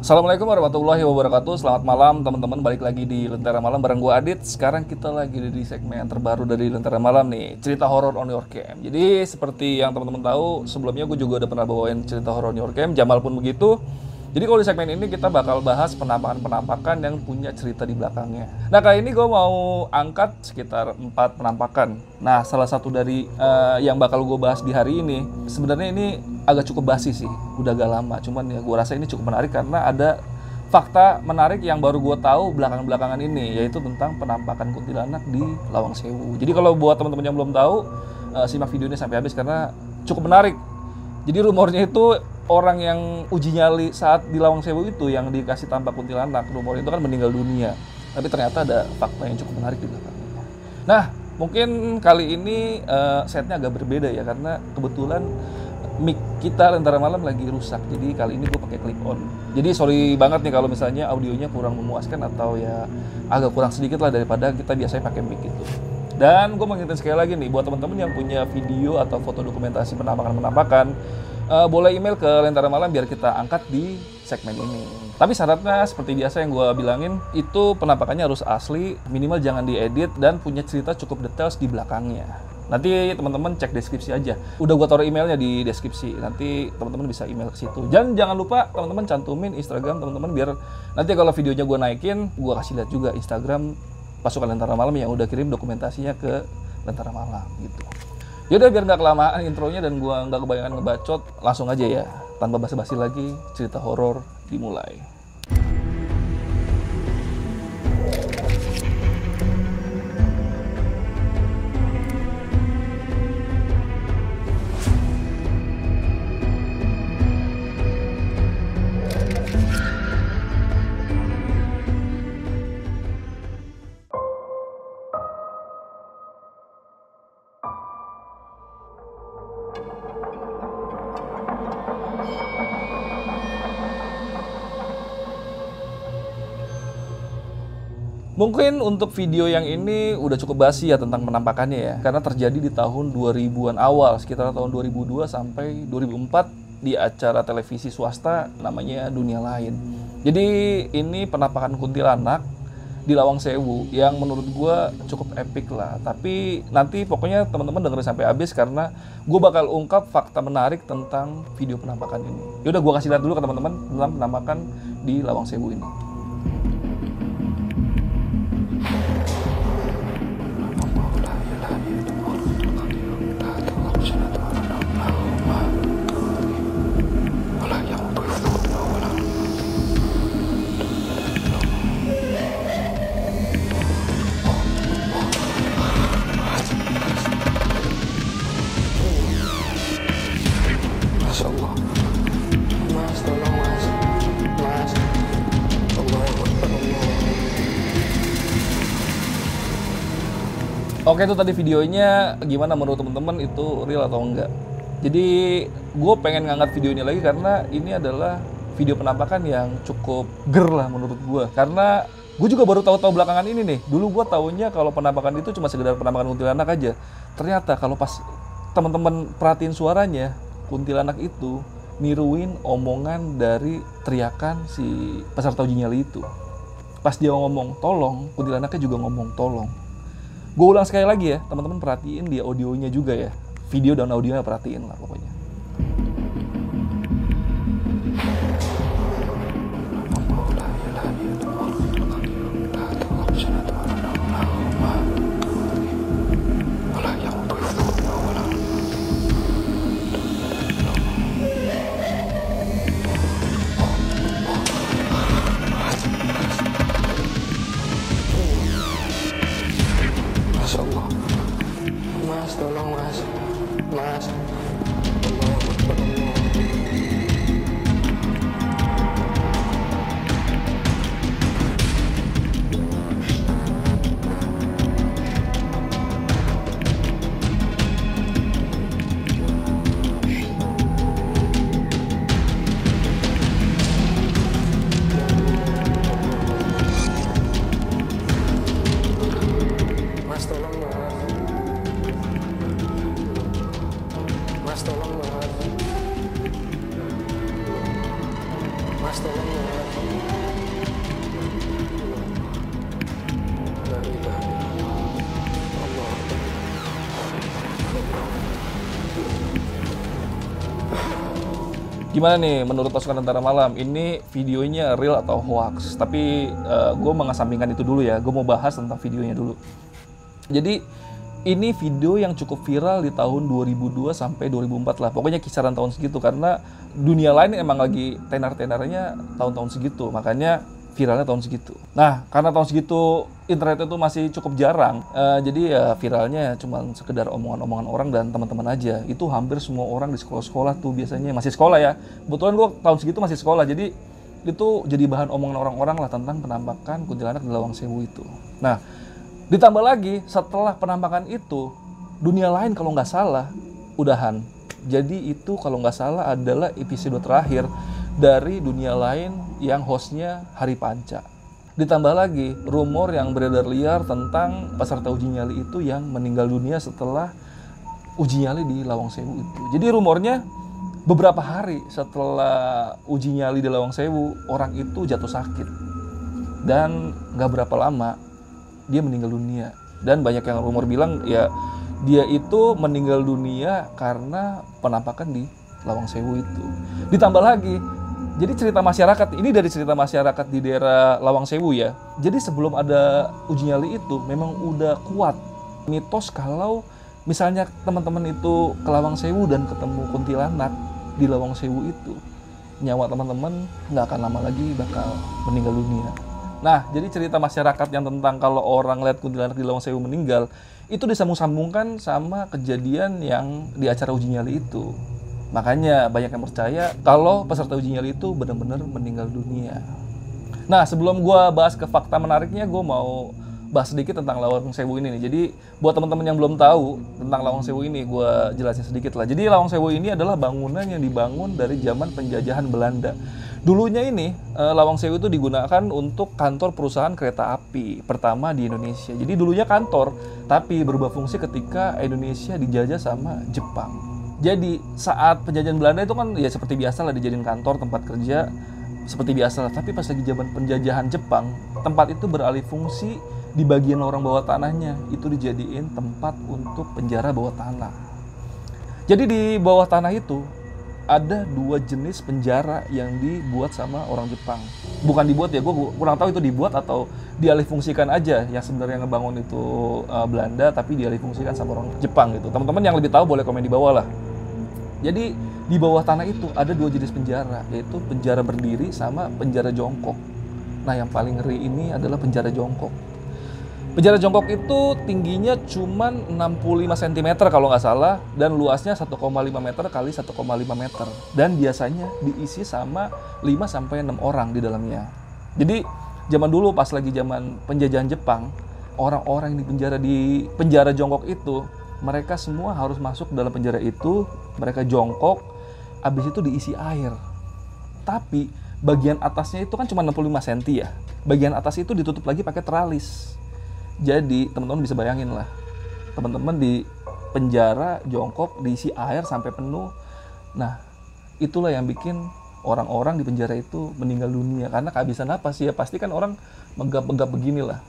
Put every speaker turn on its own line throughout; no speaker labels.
Assalamualaikum warahmatullahi wabarakatuh. Selamat malam teman-teman, balik lagi di Lentera Malam bareng gue Adit. Sekarang kita lagi di segmen terbaru dari Lentera Malam nih, cerita horor on your cam. Jadi seperti yang teman-teman tahu, sebelumnya gue juga udah pernah bawain cerita horor on your cam, Jamal pun begitu. Jadi kalau di segmen ini kita bakal bahas penampakan-penampakan yang punya cerita di belakangnya. Nah kali ini gue mau angkat sekitar 4 penampakan. Nah salah satu dari yang bakal gue bahas di hari ini, sebenarnya ini agak cukup basi sih, udah agak lama. Cuman ya gue rasa ini cukup menarik karena ada fakta menarik yang baru gue tahu belakangan-belakangan ini, yaitu tentang penampakan kuntilanak di Lawang Sewu. Jadi kalau buat teman-teman yang belum tahu, simak video ini sampai habis karena cukup menarik. Jadi rumornya itu orang yang uji nyali saat di Lawang Sewu itu yang dikasih tampak kuntilanak, rumor itu kan meninggal dunia. Tapi ternyata ada fakta yang cukup menarik di belakangnya. Nah, mungkin kali ini setnya agak berbeda ya, karena kebetulan mic kita Lentera Malam lagi rusak. Jadi kali ini gue pakai clip on. Jadi sorry banget nih kalau misalnya audionya kurang memuaskan atau ya agak kurang sedikit lah daripada kita biasanya pakai mic itu. Dan gue mengingatkan sekali lagi nih buat teman-teman yang punya video atau foto dokumentasi penampakan-penampakan, boleh email ke Lentera Malam biar kita angkat di segmen ini. Tapi syaratnya seperti biasa yang gue bilangin, itu penampakannya harus asli, minimal jangan diedit dan punya cerita cukup detail di belakangnya. Nanti teman-teman cek deskripsi aja. Udah gue taruh emailnya di deskripsi. Nanti teman-teman bisa email ke situ. Dan jangan lupa teman-teman cantumin Instagram teman-teman biar nanti kalau videonya gue naikin, gue kasih lihat juga Instagram pasukan Lentera Malam yang udah kirim dokumentasinya ke Lentera Malam gitu. Yaudah biar nggak kelamaan intronya dan gua nggak kebanyakan ngebacot, langsung aja ya, tanpa basa-basi lagi, cerita horor dimulai. Mungkin untuk video yang ini udah cukup basi ya tentang penampakannya ya, karena terjadi di tahun 2000-an awal, sekitar tahun 2002 sampai 2004 di acara televisi swasta namanya Dunia Lain. Jadi ini penampakan kuntilanak di Lawang Sewu yang menurut gua cukup epic lah. Tapi nanti pokoknya teman-teman dengerin sampai habis karena gua bakal ungkap fakta menarik tentang video penampakan ini. Yaudah gua kasih lihat dulu ke teman-teman tentang penampakan di Lawang Sewu ini. Oke, itu tadi videonya. Gimana menurut teman-teman, itu real atau enggak? Jadi gue pengen ngangkat video ini lagi karena ini adalah video penampakan yang cukup ger lah menurut gue. Karena gue juga baru tahu-tahu belakangan ini nih. Dulu gue taunya kalau penampakan itu cuma sekedar penampakan kuntilanak aja. Ternyata kalau pas teman-teman perhatiin suaranya, kuntilanak itu niruin omongan dari teriakan si peserta uji nyali itu. Pas dia ngomong tolong, kuntilanaknya juga ngomong tolong. Gue ulang sekali lagi ya, teman-teman perhatiin di audionya juga ya. Video dan audionya perhatiin lah pokoknya.
Mas, tolong mas, mas. Mas, tolong mas. Mas, tolong mas.
Gimana nih menurut pasukan tentara malam? Ini videonya real atau hoax? Tapi gue mengesampingkan itu dulu ya. Gue mau bahas tentang videonya dulu. Jadi ini video yang cukup viral di tahun 2002 sampai 2004 lah. Pokoknya kisaran tahun segitu karena dunia lain emang lagi tenar-tenarnya tahun-tahun segitu. Makanya viralnya tahun segitu. Nah, karena tahun segitu internet itu masih cukup jarang, jadi ya viralnya cuma sekedar omongan-omongan orang dan teman-teman aja. Itu hampir semua orang di sekolah-sekolah tuh biasanya masih sekolah ya. Kebetulan gue tahun segitu masih sekolah, jadi itu jadi bahan omongan orang-orang lah tentang penampakan kuntilanak di Lawang Sewu itu. Nah, ditambah lagi setelah penampakan itu, dunia lain kalau nggak salah udahan. Jadi itu kalau nggak salah adalah episode terakhir dari dunia lain yang hostnya Hari Panca. Ditambah lagi rumor yang beredar liar tentang peserta uji nyali itu yang meninggal dunia setelah uji nyali di Lawang Sewu itu. Jadi rumornya beberapa hari setelah uji nyali di Lawang Sewu, orang itu jatuh sakit. Dan nggak berapa lama dia meninggal dunia. Dan banyak yang rumor bilang ya dia itu meninggal dunia karena penampakan di Lawang Sewu itu. Ditambah lagi, jadi cerita masyarakat, ini dari cerita masyarakat di daerah Lawang Sewu ya. Jadi sebelum ada uji nyali itu memang udah kuat mitos kalau misalnya teman-teman itu ke Lawang Sewu dan ketemu kuntilanak di Lawang Sewu itu, nyawa teman-teman nggak akan lama lagi bakal meninggal dunia. Nah, jadi cerita masyarakat yang tentang kalau orang lihat kuntilanak di Lawang Sewu meninggal, itu disambung-sambungkan sama kejadian yang di acara uji nyali itu. Makanya banyak yang percaya kalau peserta uji nyali itu benar-benar meninggal dunia. Nah, sebelum gue bahas ke fakta menariknya, gue mau bahas sedikit tentang Lawang Sewu ini nih. Jadi buat teman-teman yang belum tahu tentang Lawang Sewu ini, gue jelasin sedikit lah. Jadi Lawang Sewu ini adalah bangunan yang dibangun dari zaman penjajahan Belanda. Dulunya ini Lawang Sewu itu digunakan untuk kantor perusahaan kereta api pertama di Indonesia. Jadi dulunya kantor, tapi berubah fungsi ketika Indonesia dijajah sama Jepang. Jadi saat penjajahan Belanda itu kan ya seperti biasa lah dijadiin kantor, tempat kerja, seperti biasa lah. Tapi pas lagi zaman penjajahan Jepang, tempat itu beralih fungsi di bagian lorong bawah tanahnya. Itu dijadiin tempat untuk penjara bawah tanah. Jadi di bawah tanah itu ada dua jenis penjara yang dibuat sama orang Jepang. Bukan dibuat ya, gue kurang tahu itu dibuat atau dialih fungsikan aja. Yang sebenarnya ngebangun itu Belanda, tapi dialih fungsikan sama orang Jepang gitu. Teman-teman yang lebih tahu boleh komen di bawah lah. Jadi di bawah tanah itu ada dua jenis penjara, yaitu penjara berdiri sama penjara jongkok. Nah, yang paling ngeri ini adalah penjara jongkok. Penjara jongkok itu tingginya cuma 65 cm kalau nggak salah, dan luasnya 1,5 meter kali 1,5 meter. Dan biasanya diisi sama 5-6 orang di dalamnya. Jadi zaman dulu pas lagi zaman penjajahan Jepang, orang-orang yang di penjara jongkok itu, mereka semua harus masuk dalam penjara itu, mereka jongkok, habis itu diisi air. Tapi bagian atasnya itu kan cuma 65 cm ya. Bagian atas itu ditutup lagi pakai teralis. Jadi teman-teman bisa bayangin lah, teman-teman di penjara jongkok diisi air sampai penuh. Nah, itulah yang bikin orang-orang di penjara itu meninggal dunia karena kehabisan napas ya. Pasti kan orang menggap-menggap beginilah,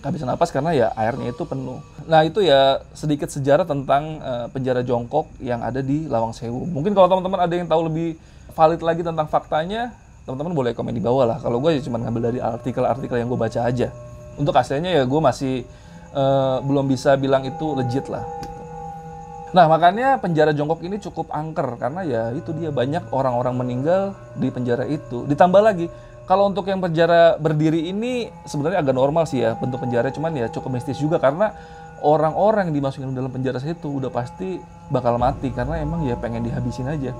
kehabisan napas karena ya airnya itu penuh. Nah, itu ya sedikit sejarah tentang penjara jongkok yang ada di Lawang Sewu. Mungkin kalau teman-teman ada yang tahu lebih valid lagi tentang faktanya, teman-teman boleh komen di bawah lah. Kalau gue ya cuma ngambil dari artikel-artikel yang gue baca aja. Untuk aslinya ya gue masih belum bisa bilang itu legit lah gitu. Nah, makanya penjara jongkok ini cukup angker karena ya itu dia banyak orang-orang meninggal di penjara itu. Ditambah lagi kalau untuk yang penjara berdiri ini sebenarnya agak normal sih ya bentuk penjara, cuman ya cukup mistis juga karena orang-orang yang dimasukin dalam penjara situ udah pasti bakal mati karena emang ya pengen dihabisin aja.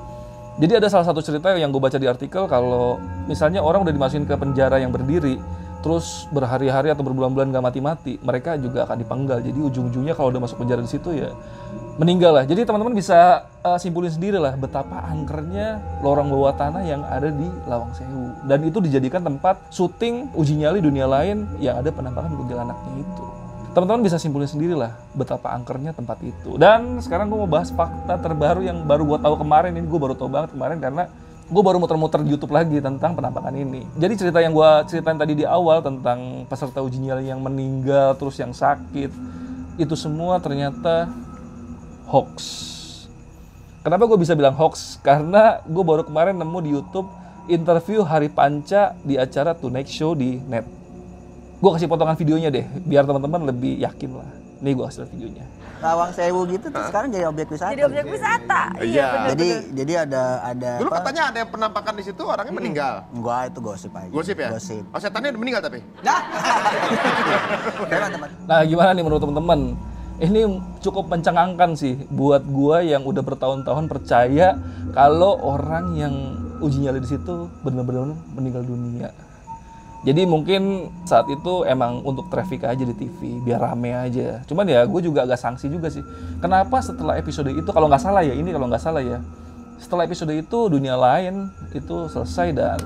Jadi ada salah satu cerita yang gue baca di artikel kalau misalnya orang udah dimasukin ke penjara yang berdiri, terus berhari-hari atau berbulan-bulan gak mati-mati, mereka juga akan dipenggal. Jadi ujung-ujungnya kalau udah masuk penjara di situ ya meninggal lah. Jadi teman-teman bisa simpulin sendiri lah betapa angkernya lorong bawah tanah yang ada di Lawang Sewu. Dan itu dijadikan tempat syuting uji nyali dunia lain yang ada penampakan kuntilanaknya itu. Teman-teman bisa simpulin sendiri lah betapa angkernya tempat itu. Dan sekarang gue mau bahas fakta terbaru yang baru gue tahu kemarin. Ini gue baru tahu banget kemarin karena gue baru muter-muter di YouTube lagi tentang penampakan ini. Jadi cerita yang gue ceritain tadi di awal tentang peserta uji nyali yang meninggal terus yang sakit, itu semua ternyata hoax. Kenapa gue bisa bilang hoax? Karena gue baru kemarin nemu di YouTube interview Hari Panca di acara Tonight Show di net. Gue kasih potongan videonya deh, biar teman-teman lebih yakin lah. Nih gue kasih lihat videonya.
Lawang Sewu gitu tuh sekarang jadi objek wisata.
Jadi objek wisata.
Iya.
Jadi ada
Dulu
apa?
katanya ada yang penampakan di situ orangnya meninggal.
Enggak, itu gosip aja.
Gosip ya?
Gosip.
Oh, setannya udah meninggal tapi?
Teman-teman.
Nah gimana nih menurut teman-teman? Ini cukup mencengangkan sih buat gua yang udah bertahun-tahun percaya kalau orang yang uji nyali di situ benar-benar meninggal dunia. Jadi mungkin saat itu emang untuk traffic aja di TV, biar rame aja. Cuman ya gue juga agak sanksi juga sih. Kenapa setelah episode itu, kalau nggak salah ya, setelah episode itu dunia lain itu selesai dan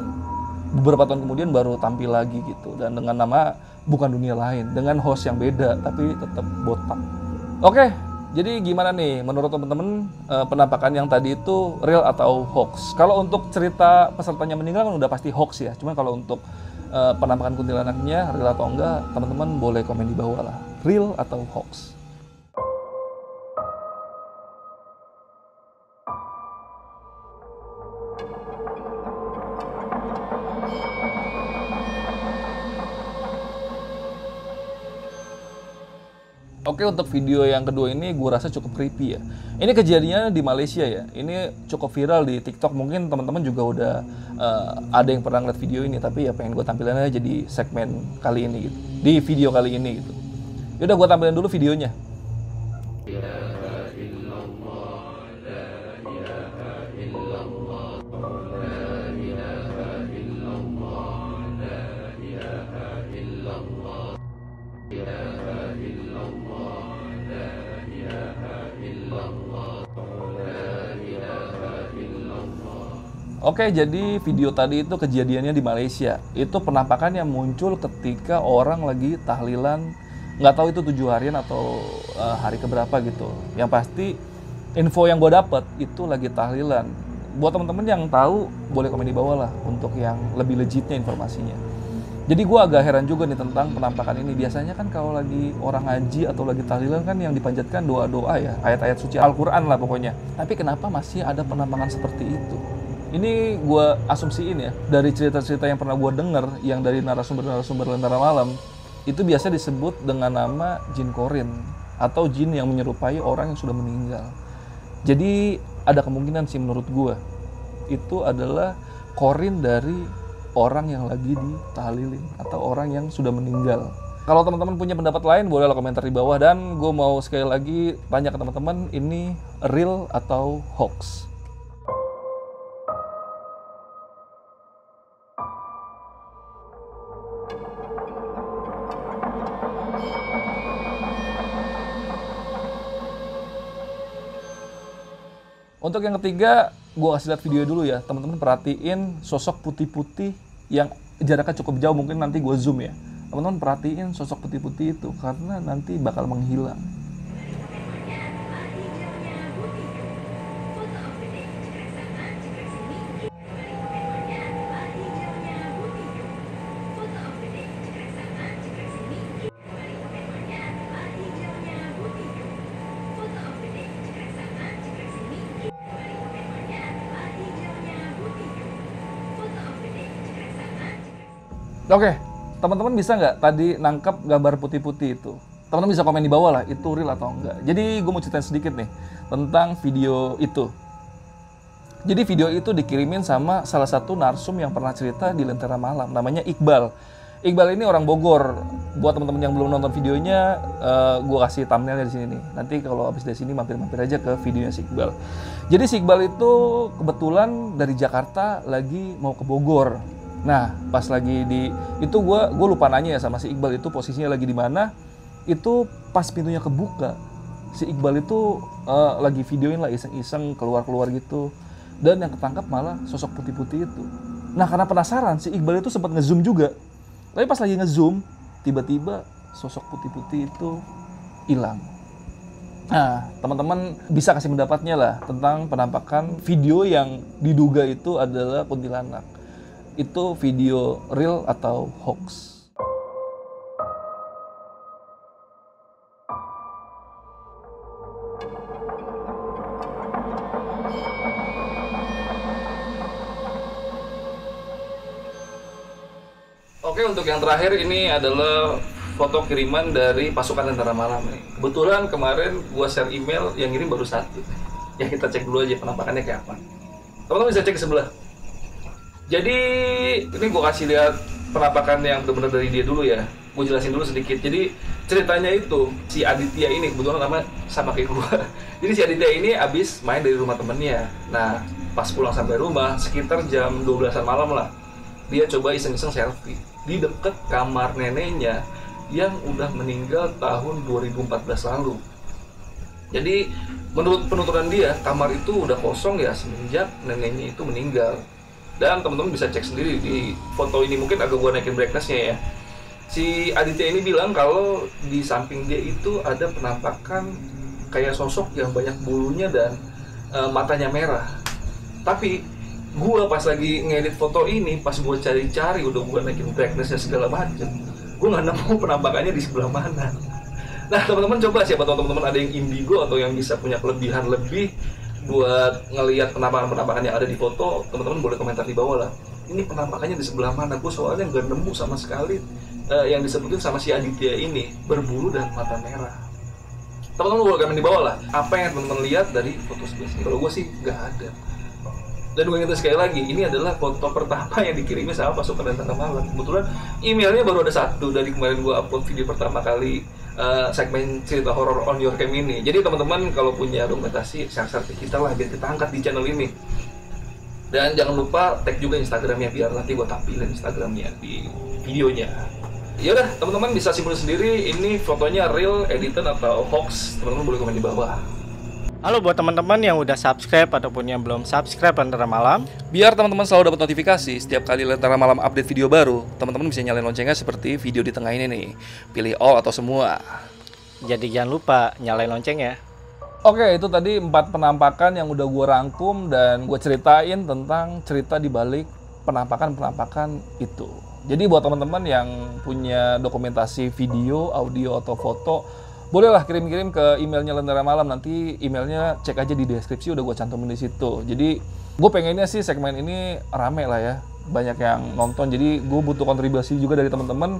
beberapa tahun kemudian baru tampil lagi gitu. Dan dengan nama bukan dunia lain, dengan host yang beda, tapi tetap botak. Oke, jadi gimana nih menurut teman-teman penampakan yang tadi itu real atau hoax? Kalau untuk cerita pesertanya meninggal kan udah pasti hoax ya. Cuman kalau untuk penampakan kuntilanaknya real atau enggak, teman-teman boleh komen di bawah lah. Real atau hoax? Oke, untuk video yang kedua ini gue rasa cukup creepy ya. Ini kejadiannya di Malaysia ya. Ini cukup viral di TikTok. Mungkin teman-teman juga udah ada yang pernah ngeliat video ini. Tapi ya pengen gue tampilin aja di segmen kali ini gitu. Di video kali ini gitu. Yaudah gue tampilin dulu videonya. Oke, jadi video tadi itu kejadiannya di Malaysia. Itu penampakan yang muncul ketika orang lagi tahlilan, nggak tahu itu 7 harian atau hari keberapa gitu. Yang pasti info yang gue dapet itu lagi tahlilan. Buat teman-teman yang tahu boleh komen di bawah lah untuk yang lebih legitnya informasinya. Jadi gue agak heran juga nih tentang penampakan ini. Biasanya kan kalau lagi orang ngaji atau lagi tahlilan kan yang dipanjatkan doa-doa ya, ayat-ayat suci Al-Quran lah pokoknya. Tapi kenapa masih ada penampakan seperti itu? Ini gue asumsiin ya, dari cerita-cerita yang pernah gue denger, yang dari narasumber-narasumber Lentera Malam, itu biasa disebut dengan nama jin korin, atau jin yang menyerupai orang yang sudah meninggal. Jadi ada kemungkinan sih menurut gue, itu adalah korin dari orang yang lagi ditahlilin, atau orang yang sudah meninggal. Kalau teman-teman punya pendapat lain, bolehlah komentar di bawah. Dan gue mau sekali lagi tanya ke teman-teman, ini real atau hoax? Untuk yang ketiga, gue kasih lihat video dulu ya. Teman-teman perhatiin sosok putih-putih yang jaraknya cukup jauh. Mungkin nanti gue zoom ya. Teman-teman perhatiin sosok putih-putih itu karena nanti bakal menghilang. Oke, teman-teman bisa nggak tadi nangkep gambar putih-putih itu? Teman-teman bisa komen di bawah lah, itu real atau enggak. Jadi gue mau ceritain sedikit nih tentang video itu. Jadi video itu dikirimin sama salah satu narsum yang pernah cerita di Lentera Malam, namanya Iqbal. Iqbal ini orang Bogor. Buat teman-teman yang belum nonton videonya, gue kasih thumbnailnya di sini nih. Nanti kalau habis dari sini mampir-mampir aja ke videonya si Iqbal. Jadi si Iqbal itu kebetulan dari Jakarta lagi mau ke Bogor. Nah, pas lagi di itu gue lupa nanya ya sama si Iqbal itu posisinya lagi di mana. Itu pas pintunya kebuka, si Iqbal itu lagi videoin lah iseng-iseng keluar-keluar gitu. Dan yang ketangkap malah sosok putih-putih itu. Nah, karena penasaran si Iqbal itu sempat ngezoom juga. Tapi pas lagi ngezoom, tiba-tiba sosok putih-putih itu hilang. Nah, teman-teman bisa kasih pendapatnya lah tentang penampakan video yang diduga itu adalah kuntilanak. Itu video real atau hoax? Oke, untuk yang terakhir ini adalah foto kiriman dari pasukan Tentara Malam nih. Kebetulan kemarin gua share email yang ngirim baru satu. Ya kita cek dulu aja penampakannya kayak apa. Teman-teman bisa cek ke sebelah. Jadi ini gua kasih lihat penampakan yang benar-benar dari dia dulu ya. Gue jelasin dulu sedikit. Jadi ceritanya itu si Aditya ini kebetulan nama sama kayak gua. Jadi si Aditya ini abis main dari rumah temennya. Nah pas pulang sampai rumah sekitar jam 12-an malam lah, dia coba iseng-iseng selfie di deket kamar neneknya yang udah meninggal tahun 2014 lalu. Jadi menurut penuturan dia, kamar itu udah kosong ya semenjak neneknya itu meninggal. Dan teman-teman bisa cek sendiri di foto ini, mungkin agak gua naikin brightness-nya ya. Si Aditya ini bilang kalau di samping dia itu ada penampakan kayak sosok yang banyak bulunya dan matanya merah. Tapi gua pas lagi ngedit foto ini, pas gua cari-cari, udah gua naikin brightness-nya segala macem, gua nggak nemu penampakannya di sebelah mana. Nah teman-teman coba, siapa tahu teman-teman ada yang indigo atau yang bisa punya kelebihan lebih buat ngelihat penampakan-penampakan yang ada di foto, teman-teman boleh komentar di bawah lah. Ini penampakannya di sebelah mana? Gua soalnya nggak nemu sama sekali yang disebutin sama si Aditya ini, berbulu dan mata merah. Teman-teman boleh komen di bawah lah, apa yang teman-teman lihat dari foto sebelah sini. Kalau gua sih nggak ada. Dan gue ingat sekali lagi, ini adalah foto pertama yang dikirimnya sama pasukan Tentara Malam. Kebetulan emailnya baru ada satu dari kemarin gue upload video pertama kali segmen cerita horor on your cam ini. Jadi teman-teman kalau punya dokumentasi, share-share ke kita lah biar kita angkat di channel ini. Dan jangan lupa tag juga Instagramnya biar nanti gue tampilin Instagramnya di videonya. Ya udah, teman-teman bisa simpulin sendiri ini fotonya real, editan atau hoax. Teman-teman boleh komen di bawah.
Halo buat teman-teman yang udah subscribe ataupun yang belum subscribe Lentera Malam.
Biar teman-teman selalu dapat notifikasi setiap kali Lentera Malam update video baru, teman-teman bisa nyalain loncengnya seperti video di tengah ini nih. Pilih all atau semua.
Jadi jangan lupa nyalain loncengnya.
Oke, itu tadi 4 penampakan yang udah gue rangkum dan gue ceritain tentang cerita di balik penampakan-penampakan itu. Jadi buat teman-teman yang punya dokumentasi video, audio, atau foto, bolehlah kirim-kirim ke emailnya Lentera Malam. Nanti emailnya cek aja di deskripsi, udah gue cantumin di situ. Jadi gue pengennya sih segmen ini rame lah ya, banyak yang nonton. Jadi gue butuh kontribusi juga dari teman-teman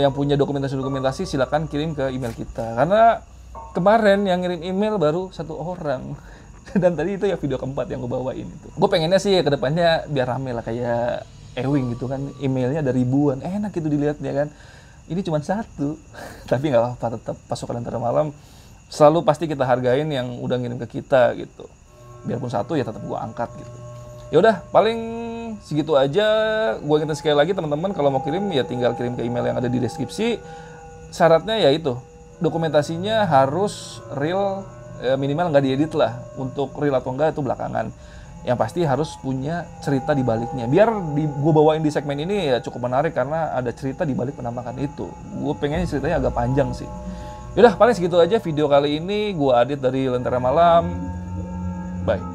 yang punya dokumentasi-dokumentasi. Silakan kirim ke email kita. Karena kemarin yang ngirim email baru 1 orang. Dan tadi itu ya video keempat yang gue bawain itu. Gue pengennya sih ke depannya biar rame lah kayak Ewing gitu kan, emailnya ada ribuan, enak gitu dilihatnya kan. Ini cuma 1, tapi nggak apa-apa, tetap pasukan Lentera Malam selalu pasti kita hargain yang udah ngirim ke kita gitu. Biarpun 1 ya tetap gua angkat gitu. Ya udah, paling segitu aja. Gua ingetin sekali lagi teman-teman, kalau mau kirim ya tinggal kirim ke email yang ada di deskripsi. Syaratnya ya itu, dokumentasinya harus real, minimal nggak diedit lah. Untuk real atau enggak itu belakangan. Yang pasti harus punya cerita di baliknya. Biar gue bawain di segmen ini ya cukup menarik karena ada cerita di balik penampakan itu. Gue pengennya ceritanya agak panjang sih. Yaudah, paling segitu aja video kali ini. Gue Adit dari Lentera Malam. Bye.